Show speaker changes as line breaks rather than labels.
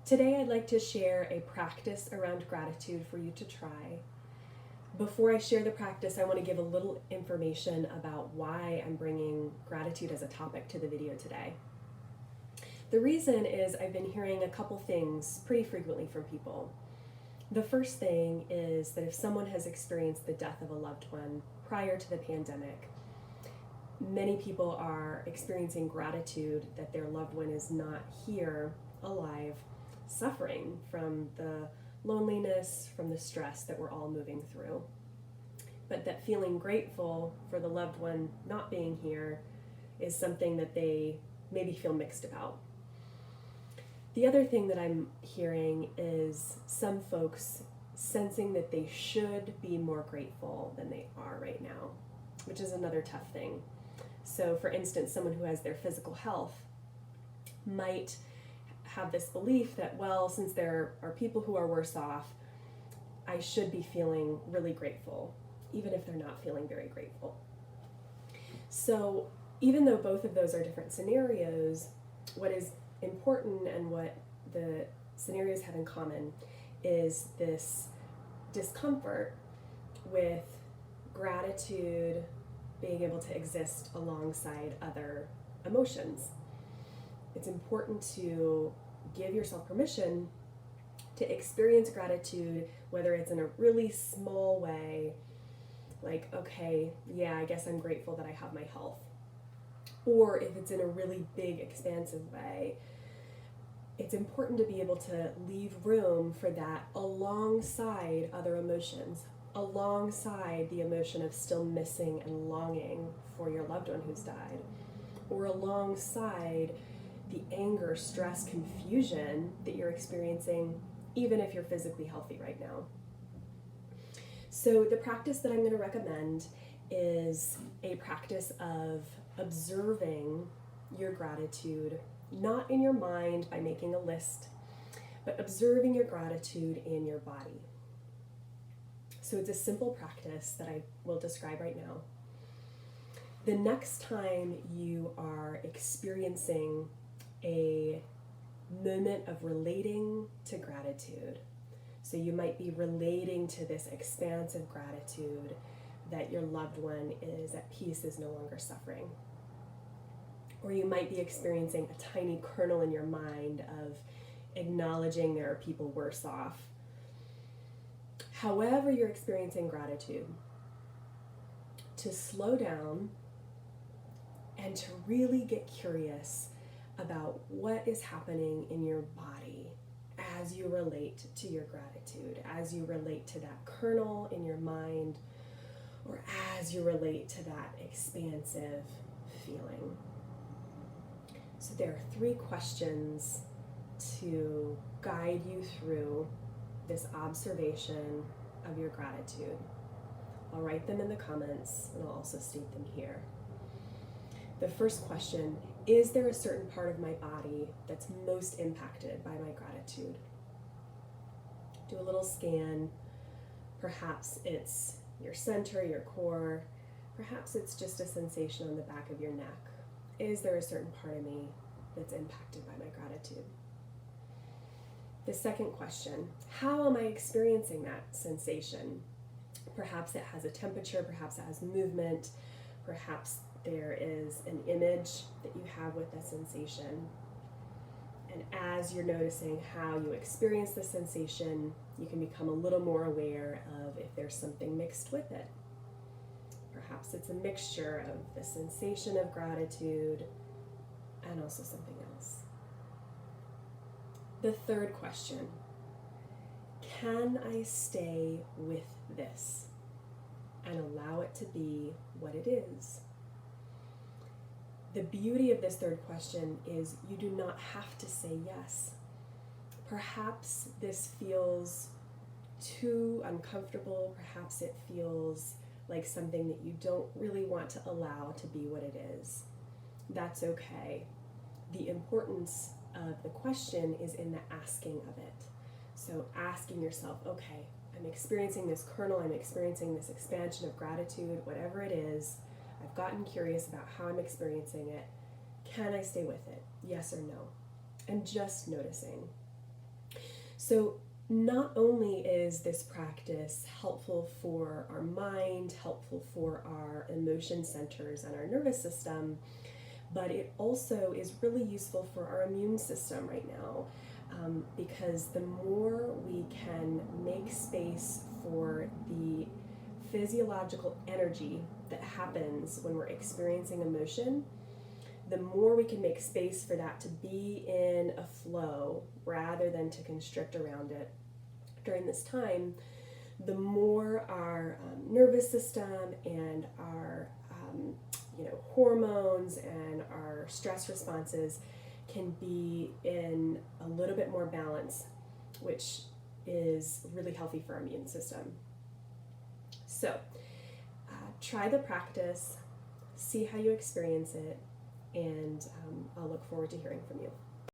Today I'd like to share a practice around gratitude for you to try. Before I share the practice, I want to give a little information about why I'm bringing gratitude as a topic to the video today. The reason is I've been hearing a couple things pretty frequently from people. The first thing is that if someone has experienced the death of a loved one prior to the pandemic, many people are experiencing gratitude that their loved one is not here, alive, suffering from the loneliness, from the stress that we're all moving through. But that feeling grateful for the loved one not being here is something that they maybe feel mixed about. The other thing that I'm hearing is some folks sensing that they should be more grateful than they are right now, which is another tough thing. So for instance, someone who has their physical health might have this belief that, well, since there are people who are worse off, I should be feeling really grateful, even if they're not feeling very grateful. So even though both of those are different scenarios, what is important and what the scenarios have in common is this discomfort with gratitude being able to exist alongside other emotions. It's important to give yourself permission to experience gratitude, whether it's in a really small way, like, okay, yeah, I guess I'm grateful that I have my health. Or if it's in a really big, expansive way, it's important to be able to leave room for that alongside other emotions, alongside the emotion of still missing and longing for your loved one who's died, or alongside the anger, stress, confusion that you're experiencing, even if you're physically healthy right now. So the practice that I'm going to recommend is a practice of observing your gratitude, not in your mind by making a list, but observing your gratitude in your body. So it's a simple practice that I will describe right now. The next time you are experiencing a moment of relating to gratitude, so you might be relating to this expansive gratitude that your loved one is at peace, is no longer suffering. Or you might be experiencing a tiny kernel in your mind of acknowledging there are people worse off. However you're experiencing gratitude, to slow down and to really get curious about what is happening in your body as you relate to your gratitude, as you relate to that kernel in your mind, or as you relate to that expansive feeling. So there are 3 questions to guide you through this observation of your gratitude. I'll write them in the comments and I'll also state them here. The first question: is there a certain part of my body that's most impacted by my gratitude? Do a little scan. Perhaps it's your center, your core. Perhaps it's just a sensation on the back of your neck. Is there a certain part of me that's impacted by my gratitude? The second question: how am I experiencing that sensation? Perhaps it has a temperature, perhaps it has movement, perhaps there is an image that you have with that sensation. And as you're noticing how you experience the sensation, you can become a little more aware of if there's something mixed with it. Perhaps it's a mixture of the sensation of gratitude and also something else. The third question: can I stay with this and allow it to be what it is? The beauty of this third question is you do not have to say yes. Perhaps this feels too uncomfortable. Perhaps it feels like something that you don't really want to allow to be what it is. That's okay. The importance of the question is in the asking of it. So asking yourself, okay, I'm experiencing this kernel, I'm experiencing this expansion of gratitude, whatever it is. I've gotten curious about how I'm experiencing it. Can I stay with it? Yes or no? And just noticing. So not only is this practice helpful for our mind, helpful for our emotion centers and our nervous system, but it also is really useful for our immune system right now, because the more we can make space for the physiological energy that happens when we're experiencing emotion, the more we can make space for that to be in a flow rather than to constrict around it during this time, the more our nervous system and our hormones and our stress responses can be in a little bit more balance, which is really healthy for our immune system. So try the practice, see how you experience it, and I'll look forward to hearing from you.